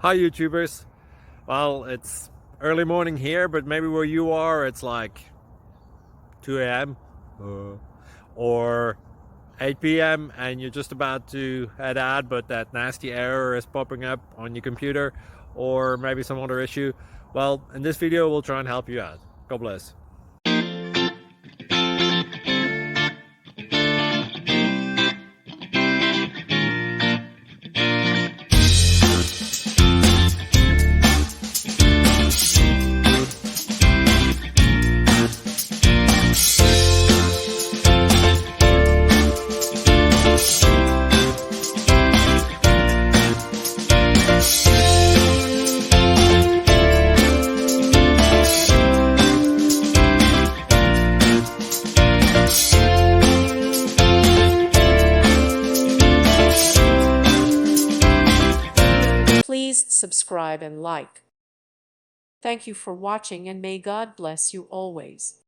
Hi YouTubers. Well, it's early morning here, but maybe where you are it's like 2 a.m. Or 8 p.m. and you're just about to head out, but that nasty error is popping up on your computer, or maybe some other issue. Well, in this video we'll try and help you out. God bless. Please subscribe and like. Thank you for watching, and may God bless you always.